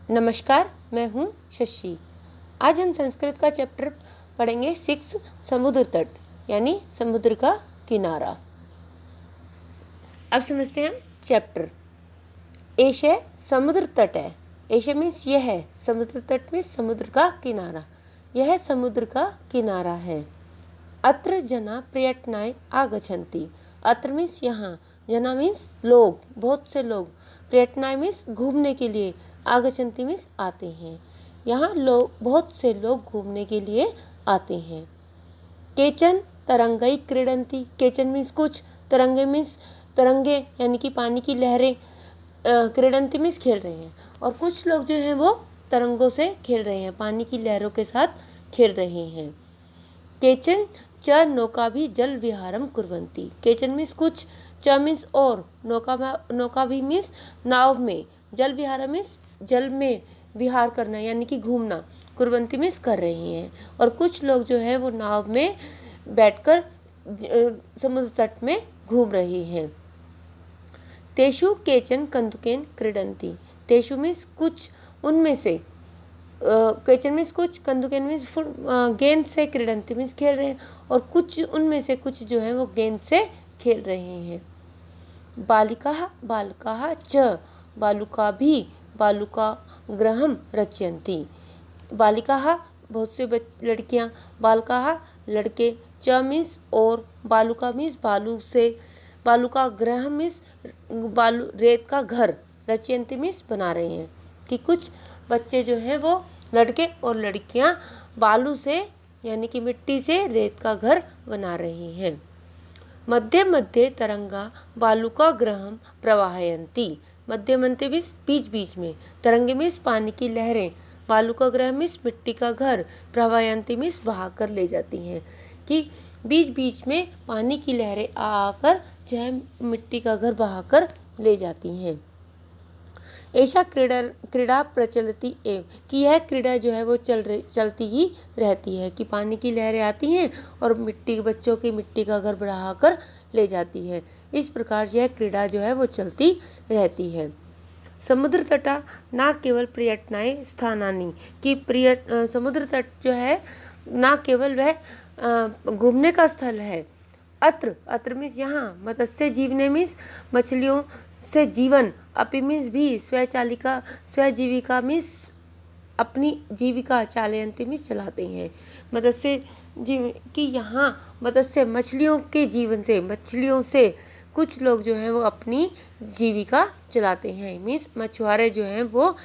नमस्कार, मैं हूँ शशि। आज हम संस्कृत का चैप्टर पढ़ेंगे 6 समुद्र तट यानी समुद्र का किनारा। अब समझते हैं हम चैप्टर। एश है समुद्र तट है। एश मीन्स यह है, समुद्र तट मीन्स समुद्र का किनारा। यह समुद्र का किनारा है। अत्र जना पर्यटनाय आगच्छन्ति। अत्र मीन्स यहाँ, जना मीन्स लोग, बहुत से लोग, पर्यटनाय मीन्स घूमने के लिए, आगच्छन्ति मीन्स आते हैं। यहाँ लोग, बहुत से लोग घूमने के लिए आते हैं। केचन तरंगई क्रीडंती। केचन मीन्स कुछ, तरंगे मीन्स तरंगे यानी कि पानी की लहरें, क्रीडंती मीन्स खेल रहे हैं। और कुछ लोग जो हैं वो तरंगों से खेल रहे हैं, पानी की लहरों के साथ खेल रहे हैं। केचन च नौका भी जल विहारम कुर्वन्ति। केचन मीन्स कुछ, च मीन्स और, नौका भी मीन्स नाव में, जल विहार मीन्स जल में विहार करना यानी कि घूमना, कुर्वन्ति मीन्स कर रहे हैं। और कुछ लोग जो है वो नाव में बैठकर समुद्र तट में घूम रहे हैं। तेषु केचन कंदुकेन क्रीडन्ति। तेषु मीन्स कुछ, उनमें से, केचन मीन्स कुछ, कंदुकेन मीन्स गेंद से, क्रीडंती मीन्स खेल रहे हैं। और कुछ उनमें से कुछ जो है वो गेंद से खेल रहे हैं। बालिकाः बालकाः च बालुका भी बालुका गृहं रचयन्ति। बालिकाः बहुत से लड़कियां, बालकाः लड़के, च मीन्स और, बालुका मीन्स बालू से, बालुका गृह मीन्स बालू रेत का घर, रचयन्ति मीन्स बना रहे हैं। कि कुछ बच्चे जो हैं वो लड़के और लड़कियां बालू से यानी कि मिट्टी से रेत का घर बना रहे हैं। मध्य मध्य तरंगा बालुका ग्रहम प्रवाहयन्ति। मध्य मध्य मीन्स बीच बीच में, तरंगे मीन्स पानी की लहरें, बालुका ग्रह मीन्स मिट्टी का घर, प्रवाहयन्ति मीन्स बहा कर ले जाती हैं। कि बीच बीच में पानी की लहरें आकर जो है मिट्टी का घर बहाकर ले जाती हैं। ऐसा क्रीड़ा प्रचलती एव, कि यह क्रीड़ा जो है वो चलती ही रहती है। कि पानी की लहरें आती हैं और बच्चों की मिट्टी का घर बढ़ाकर ले जाती है। इस प्रकार यह क्रीड़ा जो है वो चलती रहती है। समुद्र तटा ना केवल पर्यटनाय स्थानानि, कि समुद्र तट जो है ना केवल वह घूमने का स्थल है। अत्र मीन्स यहाँ, मत्स्य जीवने मीन्स मछलियों से जीवन, अपि मीन्स भी, स्वजीविका मीन्स अपनी जीविका, चालयन्ति मीन्स चलाते हैं। मत्स्य जीव कि यहाँ मत्स्य मछलियों के जीवन से, मछलियों से कुछ लोग जो हैं वो अपनी जीविका चलाते हैं। मीन्स मछुआरे जो हैं वो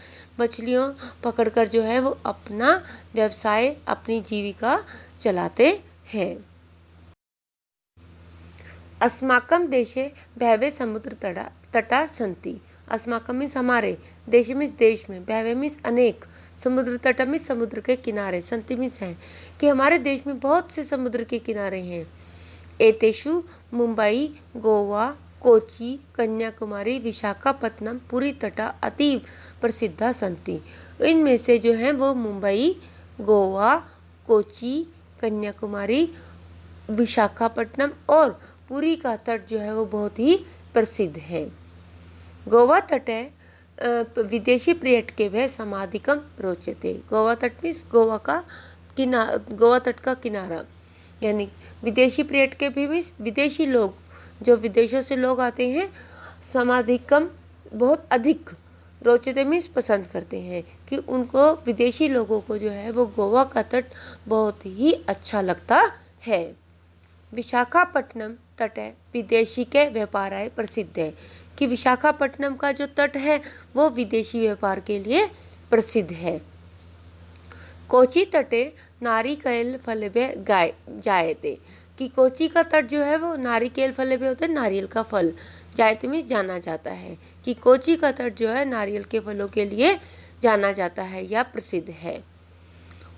मछलियों पकड़कर जो है वो अपना व्यवसाय, अपनी जीविका चलाते हैं। अस्माकं देशे बहवे समुद्र तटा सन्ति। अस्माकं मीन्स हमारे, देशे मीन्स देश में, बहवे मीन्स अनेक, समुद्र तट मीन्स समुद्र के किनारे, सन्ति मीन्स है कि हमारे देश में बहुत से समुद्र के किनारे हैं। एतेषु मुंबई, गोवा, कोची, कन्याकुमारी, विशाखापत्तनम, पुरी तटा अतीव प्रसिद्धा सन्ति। इनमें से जो हैं वो मुंबई, गोवा, कोची, कन्याकुमारी, विशाखापट्टनम और पुरी का तट जो है वो बहुत ही प्रसिद्ध है। गोवा तट है विदेशी पर्यटके वह समाधिकम रोचते। गोवा तट मीन्स गोवा तट का किनारा, यानी विदेशी पर्यटके भी मीन्स विदेशी लोग, जो विदेशों से लोग आते हैं, समाधिकम बहुत अधिक, रोचते मीन्स पसंद करते हैं। कि उनको, विदेशी लोगों को जो है वो गोवा का तट बहुत ही अच्छा लगता है। विशाखापट्टनम तट है विदेशी के व्यापाराय प्रसिद्ध है। कि विशाखापट्टनम का जो तट है वो विदेशी व्यापार के लिए प्रसिद्ध है। कोची तटे नारिकेल फलभ्य जायते। कि कोची का तट जो है वो नारिकेल फलभ्य होता है, नारियल का फल, जायते में जाना जाता है। कि कोची का तट जो है नारियल के फलों के लिए जाना जाता है या प्रसिद्ध है।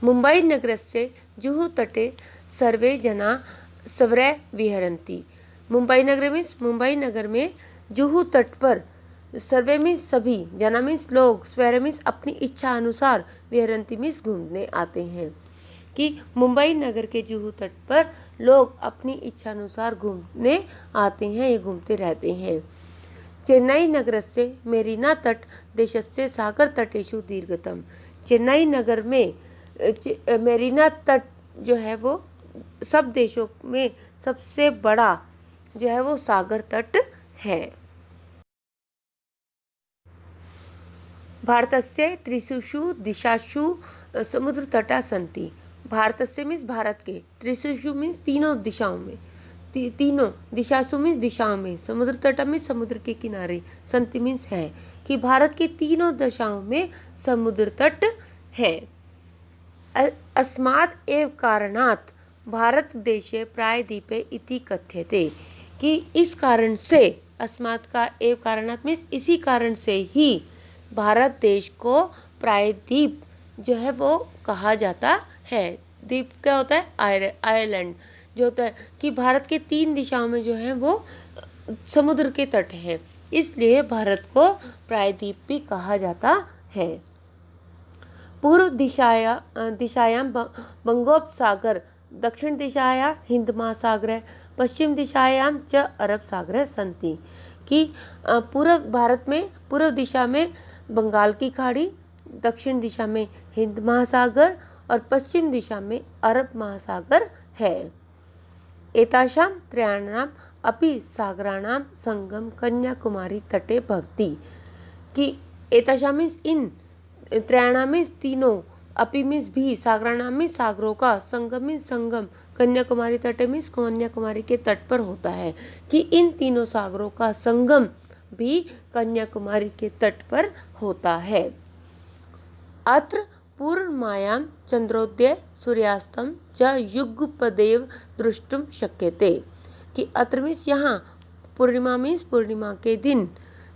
मुंबई नगरस्य जुहू तटे सर्वे जना स्वरै विहरन्ति। मुंबई नगर मीन्स मुंबई नगर में जुहू तट पर, सर्वे मीन्स सभी, जना मीन्स लोग, स्वरै मीन्स अपनी इच्छा अनुसार, विहरन्ति मीन्स घूमने आते हैं। कि मुंबई नगर के जुहू तट पर लोग अपनी इच्छा अनुसार घूमने आते हैं या घूमते रहते हैं। चेन्नई नगरस्य मेरीना तट देशस्य सागर तटेषु दीर्घतम। चेन्नई नगर में मेरीना तट जो है वो सब देशों में सबसे बड़ा जो है वो सागर तट है। भारतस्य त्रिषु दिशासु समुद्रतटा सन्ति। भारतस्य मीन्स भारत के, त्रिषु मीन्स तीनों दिशाओं में, तीनों दिशासु मीन्स दिशाओं में, समुद्र तटा मीन्स समुद्र के किनारे, संति मीन्स है, कि भारत के तीनों दिशाओं में समुद्र तट है। अस्मात् एव कारणात् भारत देशे प्रायद्वीपे इति कथ्यते, कि इस कारण से, अस्मात् का एव कारणात् मीन्स इसी कारण से ही भारत देश को प्रायद्वीप जो है वो कहा जाता है। द्वीप क्या होता है? आइलैंड जो होता है, कि भारत के 3 दिशाओं में जो है वो समुद्र के तट हैं, इसलिए भारत को प्रायद्वीप भी कहा जाता है। पूर्व दिशायां बंगोपसागर, दक्षिण दिशायां हिंद महासागर, पश्चिम दिशायां च अरब सागर सन्ति, कि पूर्व भारत में पूर्व दिशा में बंगाल की खाड़ी, दक्षिण दिशा में हिंद महासागर और पश्चिम दिशा में अरब महासागर है। एतासां त्रयाणाम् अपि सागराणां संगम कन्याकुमारी तटे भवति, कि एतासां मीन्स इन, त्रयाणां मीन्स तीनों, अपि मीन्स भी, सागराणां मीन्स सागरों का, संगम मीन्स संगम, कन्याकुमारी तटे मीन्स कन्याकुमारी के तट पर होता है, कि इन तीनों सागरों का संगम भी कन्याकुमारी के तट पर होता है। अत्र पूर्णिमायां चंद्रोदय सूर्यास्तम च युगपदेव द्रष्टुम शक्यते, कि अत्र मीन्स यहाँ, पूर्णिमा मीन्स पूर्णिमा के दिन,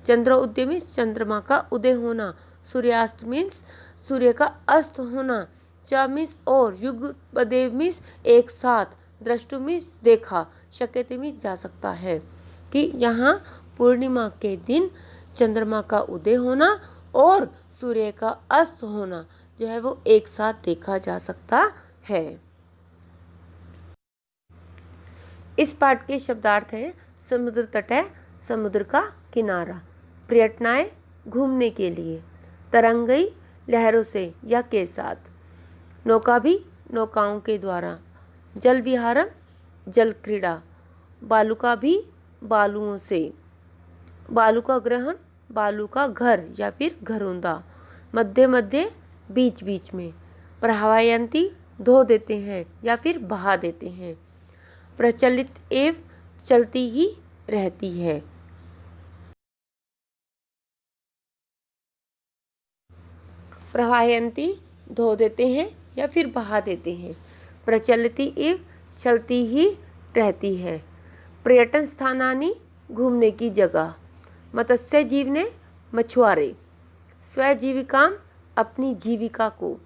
चंद्रोदय मीन्स चंद्रमा का उदय होना, सूर्यास्त मीन्स सूर्य का अस्त होना, च मीन्स और, युगपदेव मीन्स एक साथ, द्रष्टु मीन्स देखा, शक्यते मीन्स जा सकता है, कि यहाँ पूर्णिमा के दिन चंद्रमा का उदय होना और सूर्य का अस्त होना जो है वो एक साथ देखा जा सकता है। इस पाठ के शब्दार्थ हैं: समुद्र तट है समुद्र का किनारा, पर्यटनाएं घूमने के लिए, तरंगई लहरों से या के साथ, नौका भी नौकाओं के द्वारा, जल विहारम जल क्रीड़ा, बालुका भी बालुओं से, बालू का ग्रहण बालू का घर या फिर घरौंदा, मध्य मध्य बीच बीच में, प्रवाहयंती धो देते हैं या फिर बहा देते हैं, प्रचलित एवं चलती ही रहती है, प्रवाहयंती धो देते हैं या फिर बहा देते हैं, प्रचलित एवं चलती ही रहती है, पर्यटन स्थानानि घूमने की जगह, मत्स्य जीवने मछुआरे, स्वजीविकाम अपनी जीविका को,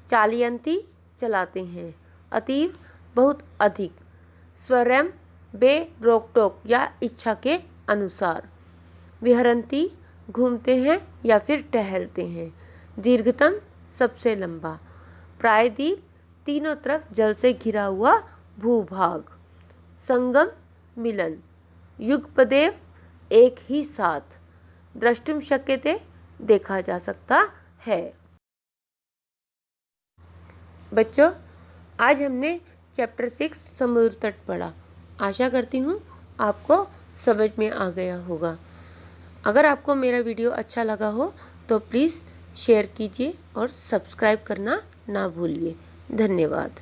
चालयंती चलाते हैं, अतीव बहुत अधिक, स्वयं बे रोक टोक या इच्छा के अनुसार, विहरंती घूमते हैं या फिर टहलते हैं, दीर्घतम सबसे लंबा, प्रायद्वीप तीनों तरफ जल से घिरा हुआ भूभाग, संगम मिलन, युगपदेव एक ही साथ, द्रष्टुम शक्यते देखा जा सकता है। बच्चों, आज हमने चैप्टर 6 समुद्र तट पढ़ा। आशा करती हूँ आपको समझ में आ गया होगा। अगर आपको मेरा वीडियो अच्छा लगा हो तो प्लीज़ शेयर कीजिए और सब्सक्राइब करना ना भूलिए। धन्यवाद।